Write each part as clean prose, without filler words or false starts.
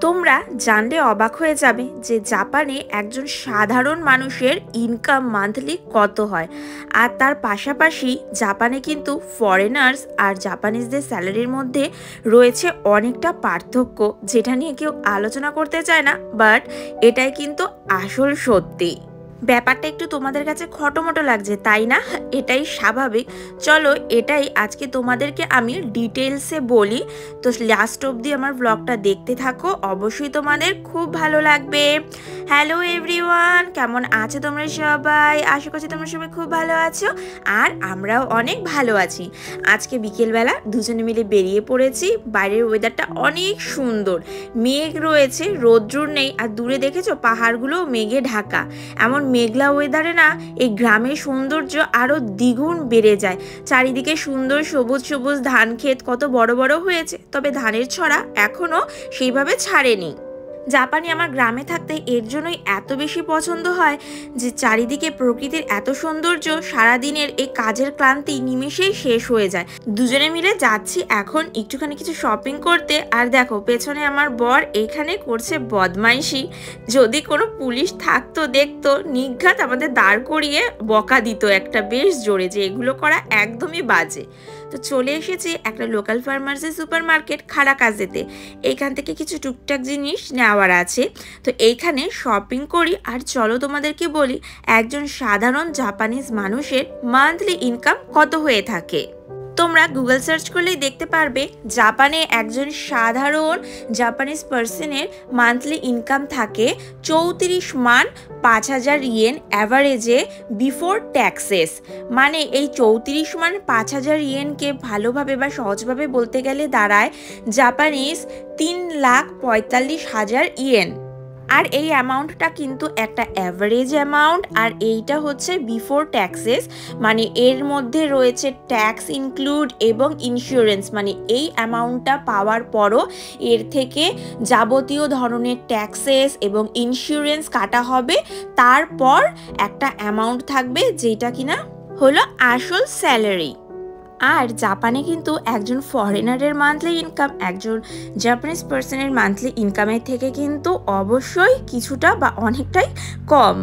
তোমরা জানলে অবাক হয়ে যাবে যে জাপানে একজন সাধারণ মানুষের ইনকাম মান্থলি কত হয়। আর তার পাশাপাশি জাপানে কিন্তু ফরেনার্স আর জাপানিজদের স্যালারির মধ্যে রয়েছে অনেকটা পার্থক্য, যেটা নিয়ে কেউ আলোচনা করতে চায় না, বাট এটাই কিন্তু আসল সত্যি। ব্যাপারটা একটু তোমাদের কাছে খটোমটো লাগছে, তাই না? এটাই স্বাভাবিক। চলো এটাই আজকে তোমাদেরকে আমি ডিটেলসে বলি। তো লাস্ট অবধি আমার ব্লগটা দেখতে থাকো, অবশ্যই তোমাদের খুব ভালো লাগবে। হ্যালো এভরিওয়ান, কেমন আছো তোমরা সবাই? আশা করছি তোমরা সবাই খুব ভালো আছো, আর আমরাও অনেক ভালো আছি। আজকে বিকেলবেলা দুজনে মিলে বেরিয়ে পড়েছি। বাইরের ওয়েদারটা অনেক সুন্দর, মেঘ রয়েছে, রোদ্র নেই, আর দূরে দেখেছো পাহাড়গুলো মেঘে ঢাকা। এমন মেঘলা ওয়েদারে না এই গ্রামের সৌন্দর্য আরো দ্বিগুণ বেড়ে যায়। চারিদিকে সুন্দর সবুজ সবুজ ধান ক্ষেত কত বড় বড় হয়েছে, তবে ধানের ছড়া এখনো সেইভাবে ছাড়েনি। জাপানে আমার গ্রামে থাকতে এর জন্যই এত বেশি পছন্দ হয় যে চারিদিকে প্রকৃতির এত সৌন্দর্য, সারাদিনের এই কাজের ক্লান্তি নিমেষেই শেষ হয়ে যায়। দুজনে মিলে যাচ্ছি এখন একটুখানি কিছু শপিং করতে, আর দেখো পেছনে আমার বর এখানে করছে বদমাইশি। যদি কোনো পুলিশ থাকতো দেখতো, নিঘাত আমাদের দাঁড় করিয়ে বকা দিত একটা বেশ জোরে, যে এগুলো করা একদমই বাজে। তো চলে এসেছি একটা লোকাল ফার্মার্সের সুপার মার্কেট খারাকাজেতে। এইখান থেকে কিছু টুকটাক জিনিস নেওয়ার আছে, তো এইখানে শপিং করি। আর চলো তোমাদেরকে বলি একজন সাধারণ জাপানিজ মানুষের মান্থলি ইনকাম কত হয়ে থাকে। তোমরা গুগল সার্চ করলেই দেখতে পারবে জাপানে একজন সাধারণ জাপানিজ পার্সনের মান্থলি ইনকাম থাকে 34,000 ইয়েন অ্যাভারেজে বিফোর ট্যাক্সেস। মানে এই 34,000 ইয়েনকে ভালোভাবে বা সহজভাবে বলতে গেলে দাঁড়ায় জাপানিজ 3,45,000 ইয়েন। আর এই অ্যামাউন্টটা কিন্তু একটা অ্যাভারেজ অ্যামাউন্ট, আর এইটা হচ্ছে বিফোর ট্যাক্সেস, মানে এর মধ্যে রয়েছে ট্যাক্স ইনক্লুড এবং ইন্স্যুরেন্স। মানে এই অ্যামাউন্টটা পাওয়ার পরও এর থেকে যাবতীয় ধরনের ট্যাক্সেস এবং ইন্স্যুরেন্স কাটা হবে, তারপর একটা অ্যামাউন্ট থাকবে যেটা কিনা হলো আসল স্যালারি। আর জাপানে কিন্তু একজন ফরেনারের মান্থলি ইনকাম একজন জাপানিজ পার্সনের মান্থলি ইনকামের থেকে কিন্তু অবশ্যই কিছুটা বা অনেকটাই কম।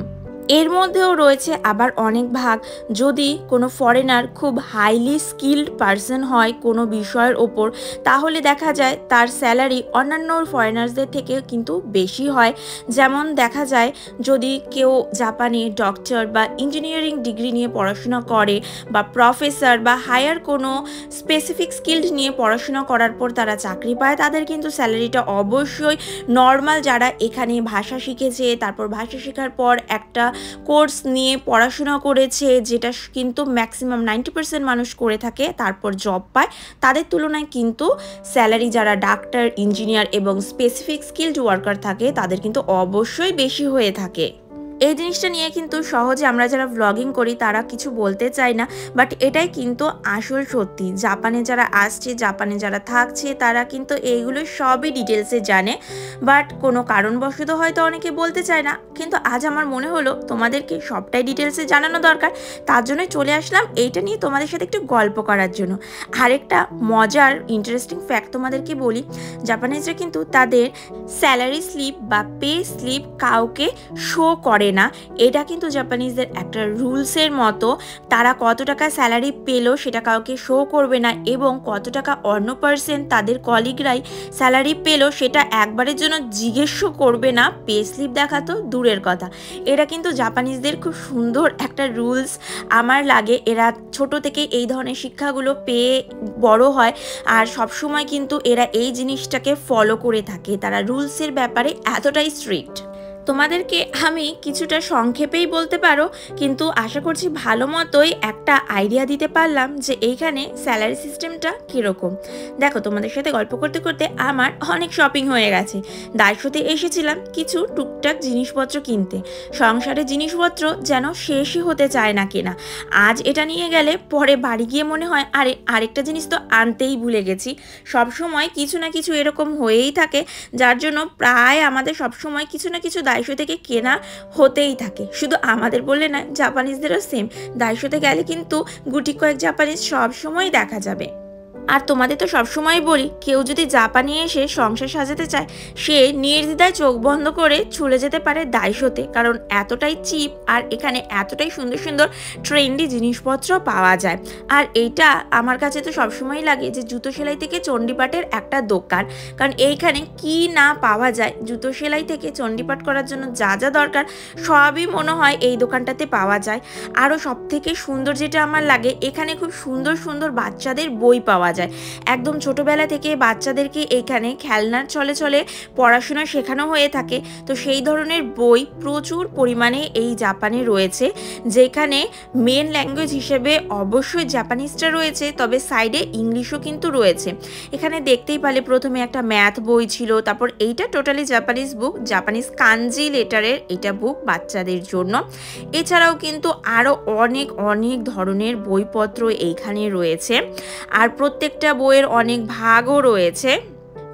এর মধ্যেও রয়েছে আবার অনেক ভাগ। যদি কোনো ফরেনার খুব হাইলি স্কিল্ড পার্সন হয় কোনো বিষয়ের ওপর, তাহলে দেখা যায় তার স্যালারি অন্যান্য ফরেনার্সদের থেকে কিন্তু বেশি হয়। যেমন দেখা যায় যদি কেউ জাপানে ডক্টর বা ইঞ্জিনিয়ারিং ডিগ্রি নিয়ে পড়াশোনা করে, বা প্রফেসর বা হায়ার কোনো স্পেসিফিক স্কিল্ড নিয়ে পড়াশোনা করার পর তারা চাকরি পায়, তাদের কিন্তু স্যালারিটা অবশ্যই নর্মাল যারা এখানে ভাষা শিখেছে, তারপর ভাষা শেখার পর একটা কোর্স নিয়ে পড়াশোনা করেছে, যেটা কিন্তু ম্যাক্সিমাম 90% মানুষ করে থাকে, তারপর জব পায়, তাদের তুলনায় কিন্তু স্যালারি যারা ডাক্তার, ইঞ্জিনিয়ার এবং স্পেসিফিক স্কিলড ওয়ার্কার থাকে তাদের কিন্তু অবশ্যই বেশি হয়ে থাকে। এই জিনিসটা নিয়ে কিন্তু সহজে আমরা যারা ভ্লগিং করি তারা কিছু বলতে চাই না, বাট এটাই কিন্তু আসল সত্যি। জাপানে যারা আসছে, জাপানে যারা থাকছে, তারা কিন্তু এইগুলো সবই ডিটেলসে জানে, বাট কোনো কারণবশত হয়তো অনেকে বলতে চায় না। কিন্তু আজ আমার মনে হলো তোমাদেরকে সবটাই ডিটেলসে জানানো দরকার, তার জন্যই চলে আসলাম এইটা নিয়ে তোমাদের সাথে একটু গল্প করার জন্য। আরেকটা মজার ইন্টারেস্টিং ফ্যাক্ট তোমাদেরকে বলি, জাপানিজরা কিন্তু তাদের স্যালারি স্লিপ বা পে স্লিপ কাউকে শো করে না। এটা কিন্তু জাপানিজদের একটা রুলসের মতো। তারা কত টাকা স্যালারি পেলো সেটা কাউকে শো করবে না, এবং কত টাকা অন্য পার্সেন্ট তাদের কলিগরাই স্যালারি পেলো সেটা একবারের জন্য জিজ্ঞেসও করবে না। পে স্লিপ দেখা তো দূরের কথা। এটা কিন্তু জাপানিজদের খুব সুন্দর একটা রুলস আমার লাগে। এরা ছোট থেকে এই ধরনের শিক্ষাগুলো পেয়ে বড় হয়, আর সবসময় কিন্তু এরা এই জিনিসটাকে ফলো করে থাকে। তারা রুলসের ব্যাপারে এতটাই স্ট্রিক্ট। তোমাদেরকে আমি কিছুটা সংক্ষেপেই বলতে পারো, কিন্তু আশা করছি ভালো মতোই একটা আইডিয়া দিতে পারলাম যে এইখানে স্যালারি সিস্টেমটা কীরকম। দেখো তোমাদের সাথে গল্প করতে করতে আমার অনেক শপিং হয়ে গেছে। দায়শোতে এসেছিলাম কিছু টুকটাক জিনিসপত্র কিনতে। সংসারের জিনিসপত্র যেন শেষই হতে চায় না কেনা। আজ এটা নিয়ে গেলে পরে বাড়ি গিয়ে মনে হয় আরে আরেকটা জিনিস তো আনতেই ভুলে গেছি। সবসময় কিছু না কিছু এরকম হয়েই থাকে, যার জন্য প্রায় আমাদের সবসময় কিছু না কিছু দায়শো থেকে কেনা হতেই থাকে। শুধু আমাদের বললে না, জাপানিজদেরও সেম। দায়শোতে গেলে কিন্তু গুটি কয়েক জাপানিজ সব সময় দেখা যাবে। আর তোমাদের তো সবসময় বলি, কেউ যদি জাপানে এসে সংসার সাজাতে চায় সে নির্দ্বিধায় চোখ বন্ধ করে চলে যেতে পারে দাইসোতে, কারণ এতটাই চিপ আর এখানে এতটাই সুন্দর সুন্দর ট্রেন্ডি জিনিসপত্র পাওয়া যায়। আর এইটা আমার কাছে তো সবসময় লাগে যে জুতো সেলাই থেকে চণ্ডীপাঠের একটা দোকান, কারণ এইখানে কি না পাওয়া যায়, জুতো সেলাই থেকে চণ্ডীপাঠ করার জন্য যা যা দরকার সবই মনে হয় এই দোকানটাতে পাওয়া যায়। আরও সব থেকে সুন্দর যেটা আমার লাগে, এখানে খুব সুন্দর সুন্দর বাচ্চাদের বই পাওয়া যায়। একদম ছোটবেলা থেকে বাচ্চাদেরকে এখানে খেলনার ছলে ছলে পড়াশোনা শেখানো হয়ে থাকে, তো সেই ধরনের বই প্রচুর পরিমাণে এই জাপানে রয়েছে, যেখানে মেন ল্যাঙ্গুয়েজ হিসেবে অবশ্যই জাপানিজটা রয়েছে, তবে সাইডে ইংলিশও কিন্তু রয়েছে। এখানে দেখতেই পালে প্রথমে একটা ম্যাথ বই ছিল, তারপর এইটা টোটালি জাপানিজ বুক, জাপানিজ কানজি লেটারের এটা বুক বাচ্চাদের জন্য। এছাড়াও কিন্তু আরও অনেক অনেক ধরনের বইপত্র এইখানে রয়েছে, আর প্রত্যেকটা বইয়ের অনেক ভাগও রয়েছে।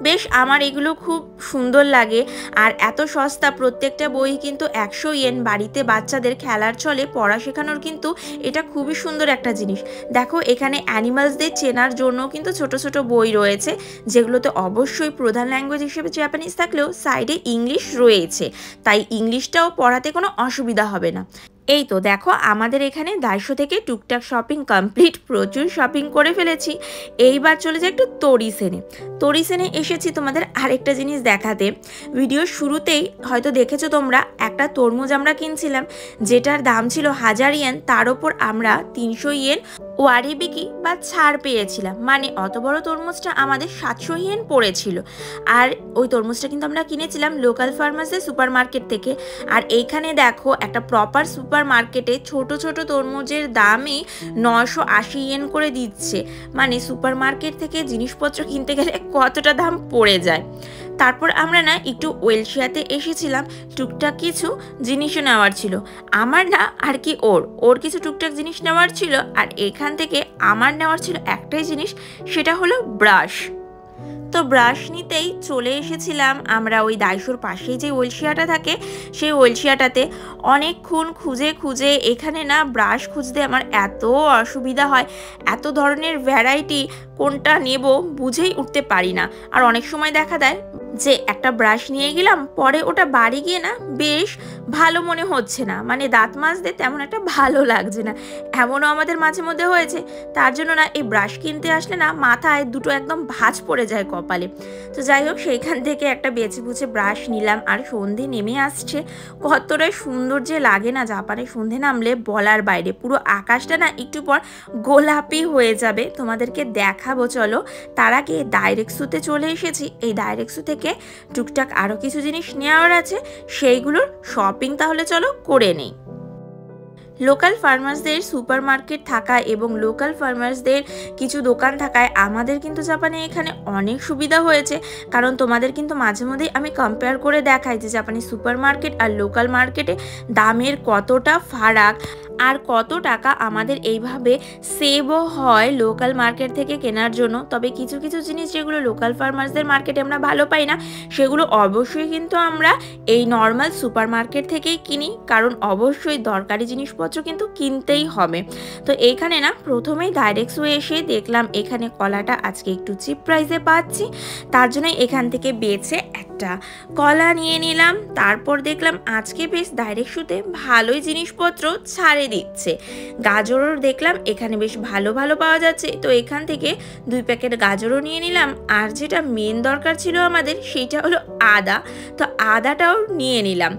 বেশ আমার এগুলো খুব সুন্দর লাগে, আর এত সস্তা, প্রত্যেকটা বই কিন্তু 100 ইয়েন। বাড়িতে বাচ্চাদের খেলার ছলে পড়া শেখানোর কিন্তু এটা খুবই সুন্দর একটা জিনিস। দেখো এখানে অ্যানিমালসদের চেনার জন্য কিন্তু ছোট ছোট বই রয়েছে, যেগুলোতে অবশ্যই প্রধান ল্যাঙ্গুয়েজ হিসেবে জাপানিজ থাকলেও সাইডে ইংলিশ রয়েছে, তাই ইংলিশটাও পড়াতে কোনো অসুবিধা হবে না। এই তো দেখো আমাদের এখানে দাইসো থেকে টুকটাক শপিং কমপ্লিট, প্রচুর শপিং করে ফেলেছি। এইবার চলে যায় একটু তরিসেনে। তরিসেনে এসেছি তোমাদের আরেকটা জিনিস দেখাতে। ভিডিওর শুরুতেই হয়তো দেখেছো তোমরা, একটা তরমুজ আমরা কিনছিলাম যেটার দাম ছিল 1000 ইয়েন, তার ওপর আমরা 300 ইয়েন ওয়ারিবিকি বা ছাড় পেয়েছিলাম, মানে অত বড় তরমুজটা আমাদের 700 ইয়েন পড়েছিল। আর ওই তরমুজটা কিন্তু আমরা কিনেছিলাম লোকাল ফার্মাসের সুপার মার্কেট থেকে। আর এইখানে দেখো একটা প্রপার সুপার মার্কেটে ছোট ছোট তরমুজের দামই 980 ইয়েন করে দিচ্ছে, মানে সুপার মার্কেট থেকে জিনিসপত্র কিনতে গেলে কতটা দাম পড়ে যায়। তারপর আমরা না একটু ওয়েলশিয়াতে এসেছিলাম, টুকটাক কিছু জিনিসও নেওয়ার ছিল, আমার না আর কি ওর কিছু টুকটাক জিনিস নেওয়ার ছিল, আর এখান থেকে আমার নেওয়ার ছিল একটাই জিনিস, সেটা হলো ব্রাশ। তো ব্রাশ নিতেই চলে এসেছিলাম আমরা ওই দাইসোর পাশেই যে ওয়েলশিয়াটা থাকে সেই ওয়েলশিয়াটাতে। অনেকক্ষণ খুঁজে খুঁজে এখানে না ব্রাশ খুঁজতে আমার এত অসুবিধা হয়, এত ধরনের ভ্যারাইটি, কোনটা নেব বুঝেই উঠতে পারি না। আর অনেক সময় দেখা দেয় যে একটা ব্রাশ নিয়ে গেলাম, পরে ওটা বাড়ি গিয়ে না বেশ ভালো মনে হচ্ছে না, মানে দাঁত মাজতে তেমন একটা ভালো লাগছে না, এমনও আমাদের মাঝে মধ্যে হয়েছে। তার জন্য না এই ব্রাশ কিনতে আসলে না মাথায় দুটো একদম ভাঁজ পড়ে যায় কপালে। তো যাই হোক সেইখান থেকে একটা বেছে বুঝে ব্রাশ নিলাম। আর সন্ধে নেমে আসছে, কতটা সুন্দর যে লাগে না জাপানে সন্ধে নামলে বলার বাইরে। পুরো আকাশটা না একটু পর গোলাপি হয়ে যাবে, তোমাদেরকে দেখাবো চলো। তার আগে ডাইরেক্টসুতে চলে এসেছি, এই ডাইরেক্টসু থেকে টুকটাক আরও কিছু জিনিস নেওয়ার আছে, সেইগুলোর শপিং তাহলে চলো করে নেই। লোকাল ফার্মার্সদের সুপার মার্কেট থাকা এবং লোকাল ফার্মার্সদের কিছু দোকান থাকায় আমাদের কিন্তু জাপানে এখানে অনেক সুবিধা হয়েছে, কারণ তোমাদের কিন্তু মাঝে মধ্যেই আমি কম্পেয়ার করে দেখাই যে জাপানি সুপার মার্কেট আর লোকাল মার্কেটে দামের কতটা ফারাক, আর কত টাকা আমাদের এইভাবে সেভও হয় লোকাল মার্কেট থেকে কেনার জন্য। তবে কিছু কিছু জিনিস যেগুলো লোকাল ফার্মার্সদের মার্কেটে আমরা ভালো পাই না, সেগুলো অবশ্যই কিন্তু আমরা এই নর্মাল সুপার মার্কেট থেকেই কিনি, কারণ অবশ্যই দরকারি জিনিসপত্র কিন্তু কিনতেই হবে। তো এইখানে না প্রথমেই ডাইরেক্টসু এসে দেখলাম এখানে কলাটা আজকে একটু চিপ প্রাইসে পাচ্ছি, তার জন্য এখান থেকে বেছে একটা কলা নিয়ে নিলাম। তারপর দেখলাম আজকে বেশ ডাইরেক্টসুতে ভালোই জিনিসপত্র ছাড়ে দিচ্ছে। গাজরও দেখলাম এখানে বেশ ভালো ভালো পাওয়া যাচ্ছে, তো এখান থেকে 2 প্যাকেট গাজরও নিয়ে নিলাম। আর যেটা মেন দরকার ছিল আমাদের সেইটা হলো আদা, তো আদাটাও নিয়ে নিলাম।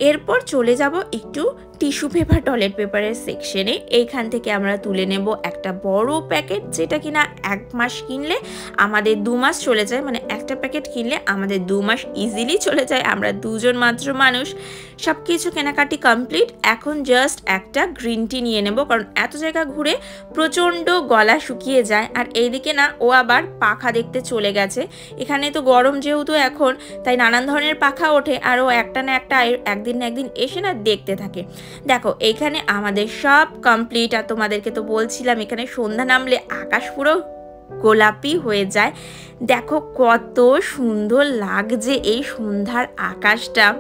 এরপর চলে যাব একটু টিস্যু পেপার, টয়লেট পেপারের সেকশনে। এইখান থেকে আমরা তুলে নেব একটা বড় প্যাকেট, যেটা কিনা 1 মাস কিনলে আমাদের 2 মাস চলে যায়, মানে একটা প্যাকেট কিনলে আমাদের 2 মাস ইজিলি চলে যায়, আমরা 2 জন মাত্র মানুষ। সব কিছু কেনাকাটি কমপ্লিট, এখন জাস্ট একটা গ্রিন টি নিয়ে নেব, কারণ এত জায়গা ঘুরে প্রচণ্ড গলা শুকিয়ে যায়। আর এইদিকে না ও আবার পাখা দেখতে চলে গেছে, এখানে তো গরম যেহেতু এখন, তাই নানান ধরনের পাখা ওঠে, আর ও একটা না একটা একদিন না একদিন এসে না দেখতে থাকে। দেখো এইখানে আমাদের সব কমপ্লিট। আর তোমাদেরকে তো বলছিলাম এখানে সন্ধ্যা নামলে আকাশ পুরো গোলাপি হয়ে যায়। দেখো কত সুন্দর লাগছে এই সন্ধ্যার আকাশটা,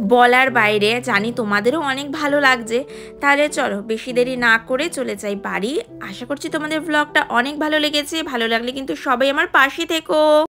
বলার বাইরে। জানি তোমাদেরও অনেক ভালো লাগছে। তাহলে চলো বেশি দেরি না করে চলে যাই বাড়ি। আশা করছি তোমাদের ব্লগটা অনেক ভালো লেগেছে। ভালো লাগলে কিন্তু সবাই আমার পাশে থেকো।